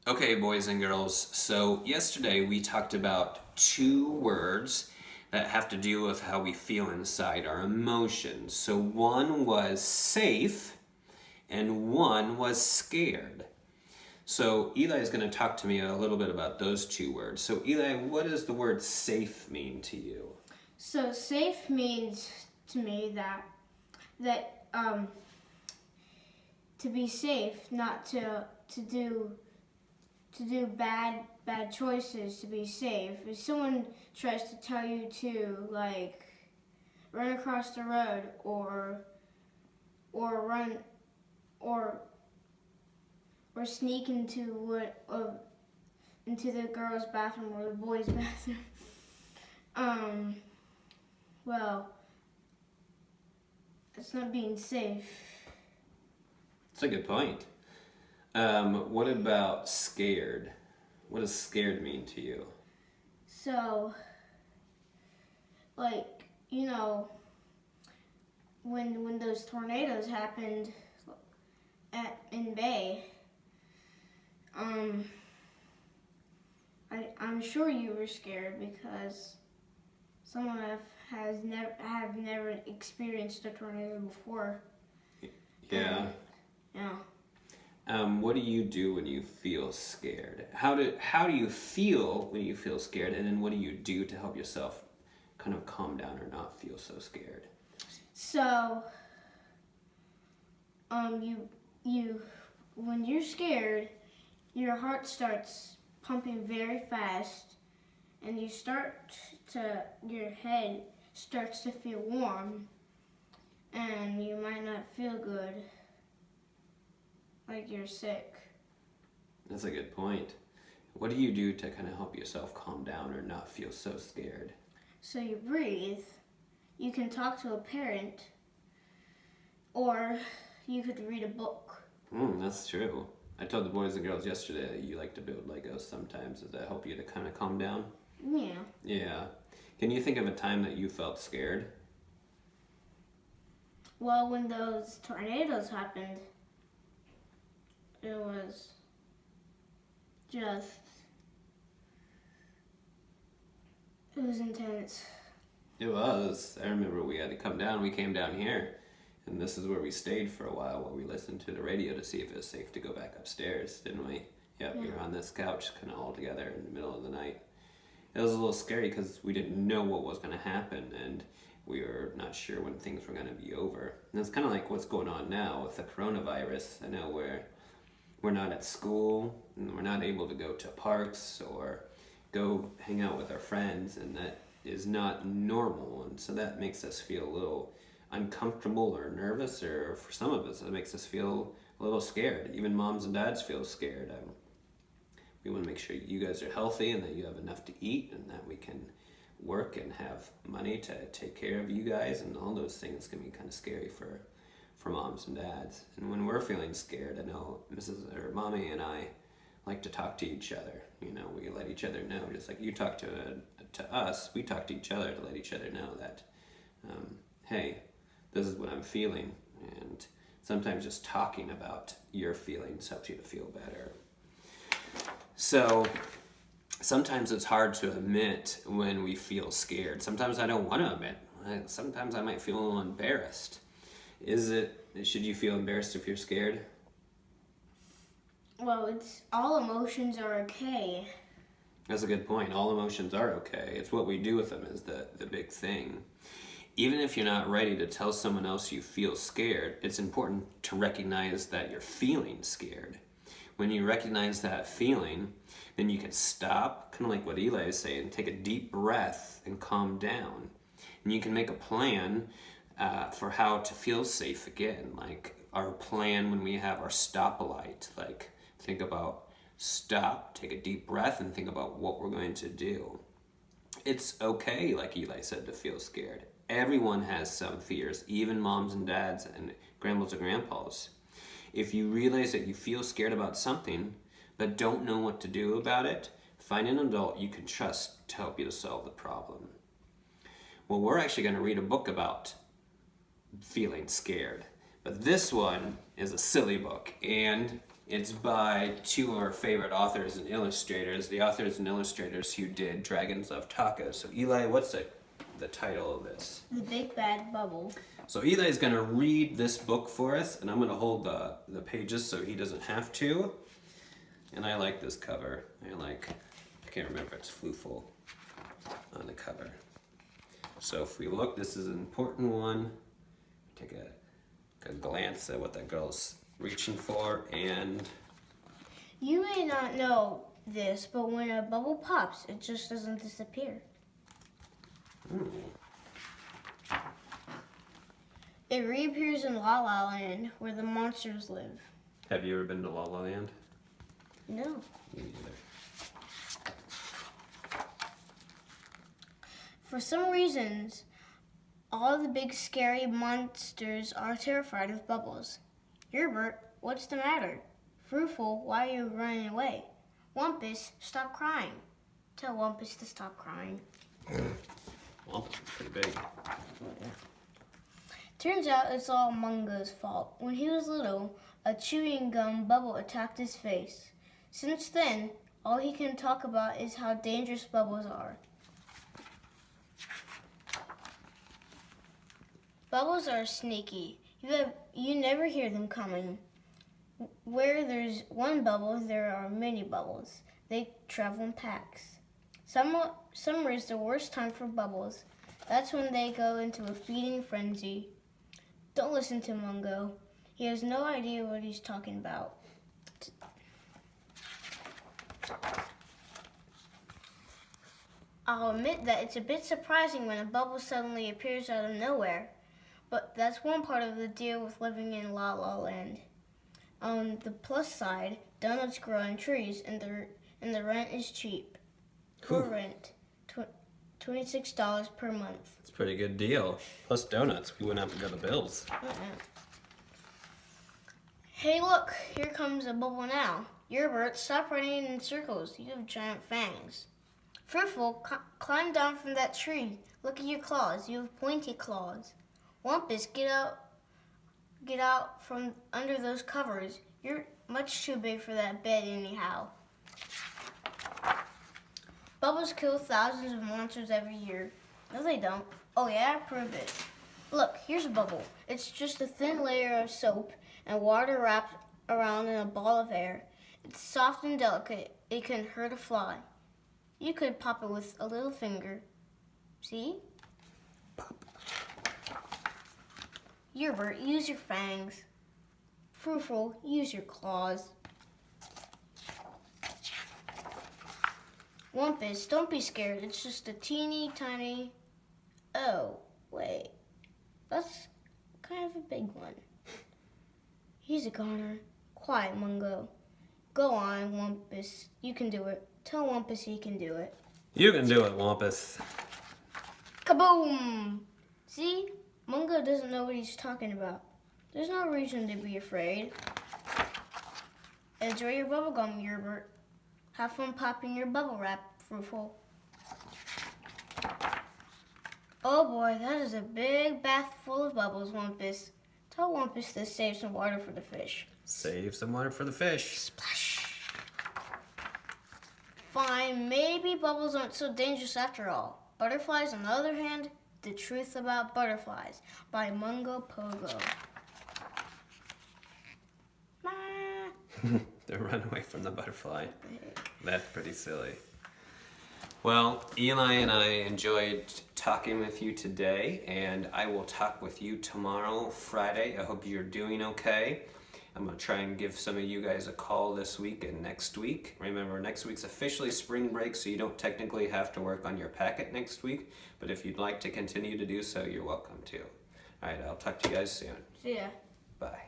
Okay, boys and girls, so yesterday we talked about two words that have to do with how we feel inside, our emotions. So one was safe and one was scared. So Eli is going to talk to me a little bit about those two words. So Eli, what does the word safe mean to you? So safe means to me that to be safe, not to do bad choices, to be safe. If someone tries to tell you to run across the road or run or or sneak into the girls' bathroom or the boys' bathroom, um, well, it's not being safe. That's a good point. What about scared? What does scared mean to you? So, like, when those tornadoes happened in Bay, um, I'm sure you were scared because someone have never experienced a tornado before. Yeah. Yeah. What do you do when you feel scared? How do you feel when you feel scared, and then what do you do to help yourself kind of calm down or not feel so scared? So, you when you're scared, your heart starts pumping very fast, and your head starts to feel warm, and you might not feel good, like you're sick. That's a good point. What do you do to kind of help yourself calm down or not feel so scared? So you breathe. You can talk to a parent, or you could read a book. That's true. I told the boys and girls yesterday that you like to build Legos sometimes. Does that help you to kind of calm down? Yeah. Yeah. Can you think of a time that you felt scared? Well, when those tornadoes happened, it was just, it was intense. It was. I remember we had to come down. We came down here, and this is where we stayed for a while we listened to the radio to see if it was safe to go back upstairs, didn't we? Yep, we were on this couch kind of all together in the middle of the night. It was a little scary because we didn't know what was going to happen, and we were not sure when things were going to be over. And it's kind of like what's going on now with the coronavirus. I know we're not at school, and we're not able to go to parks or go hang out with our friends, and that is not normal, and so that makes us feel a little uncomfortable or nervous, or for some of us it makes us feel a little scared. Even moms and dads feel scared. We want to make sure you guys are healthy and that you have enough to eat and that we can work and have money to take care of you guys, and all those things can be kind of scary for moms and dads. And when we're feeling scared, I know Mrs. or Mommy and I like to talk to each other. We let each other know, just like you talk to us, we talk to each other to let each other know that, hey, this is what I'm feeling. And sometimes just talking about your feelings helps you to feel better. So sometimes it's hard to admit when we feel scared. Sometimes I don't want to admit. Sometimes I might feel a little embarrassed. Should you feel embarrassed if you're scared? Well, it's all emotions are okay. That's a good point. All emotions are okay. It's what we do with them is the big thing. Even if you're not ready to tell someone else you feel scared, it's important to recognize that you're feeling scared. When you recognize that feeling, then you can stop, kind of like what Eli is saying, take a deep breath and calm down. And you can make a plan for how to feel safe again. Like our plan when we have our stop-a-light. Like think about stop, take a deep breath, and think about what we're going to do. It's okay, like Eli said, to feel scared. Everyone has some fears, even moms and dads and grandmas and grandpas. If you realize that you feel scared about something but don't know what to do about it, find an adult you can trust to help you to solve the problem. Well, we're actually going to read a book about feeling scared, but this one is a silly book, and It's by two of our favorite authors and illustrators, the authors and illustrators who did Dragons of Taka. So Eli, what's the title of this? The Big Bad Bubble. So Eli's going to read this book for us, and I'm going to hold the pages so he doesn't have to. And I like this cover. I can't remember, it's Flooful on the cover. So if we look, this is an important one. Take a glance at what that girl's reaching for, and You may not know this, but when a bubble pops, it just doesn't disappear. It reappears in La La Land, where the monsters live. Have you ever been to La La Land? No. Me neither. For some reasons, all the big scary monsters are terrified of bubbles. Herbert, what's the matter? Fruitful, why are you running away? Wampus, stop crying. Tell Wampus to stop crying. Wampus is pretty big. Turns out it's all Mungo's fault. When he was little, a chewing gum bubble attacked his face. Since then, all he can talk about is how dangerous bubbles are. Bubbles are sneaky. You never hear them coming. Where there's one bubble, there are many bubbles. They travel in packs. Summer is the worst time for bubbles. That's when they go into a feeding frenzy. Don't listen to Mungo. He has no idea what he's talking about. I'll admit that it's a bit surprising when a bubble suddenly appears out of nowhere. But that's one part of the deal with living in La La Land. On the plus side, donuts grow on trees, and the rent is cheap. For rent, $26 per month. It's a pretty good deal. Plus donuts, we wouldn't have to go to Bill's. Hey, look, here comes a bubble now. Yerbert, stop running in circles. You have giant fangs. Fruitful, climb down from that tree. Look at your claws. You have pointy claws. Wampus, get out from under those covers. You're much too big for that bed anyhow. Bubbles kill thousands of monsters every year. No, they don't. Oh yeah, prove it. Look, here's a bubble. It's just a thin layer of soap and water wrapped around in a ball of air. It's soft and delicate. It can hurt a fly. You could pop it with a little finger. See? Yerbert, use your fangs. Fruitful, use your claws. Wampus, don't be scared. It's just a teeny tiny... Oh, wait. That's kind of a big one. He's a goner. Quiet, Mungo. Go on, Wampus. You can do it. Tell Wampus he can do it. You can do it, Wampus. Kaboom! See? Mungo doesn't know what he's talking about. There's no reason to be afraid. Enjoy your bubble gum, Yerbert. Have fun popping your bubble wrap, Fruitful. Oh boy, that is a big bath full of bubbles, Wampus. Tell Wampus to save some water for the fish. Save some water for the fish. Splash! Fine, maybe bubbles aren't so dangerous after all. Butterflies, on the other hand, The Truth About Butterflies by Mungo Pogo. They run away from the butterfly. That's pretty silly. Well, Eli and I enjoyed talking with you today, and I will talk with you tomorrow, Friday. I hope you're doing okay. I'm going to try and give some of you guys a call this week and next week. Remember, next week's officially spring break, so you don't technically have to work on your packet next week, but if you'd like to continue to do so, you're welcome to. All right, I'll talk to you guys soon. See ya. Bye.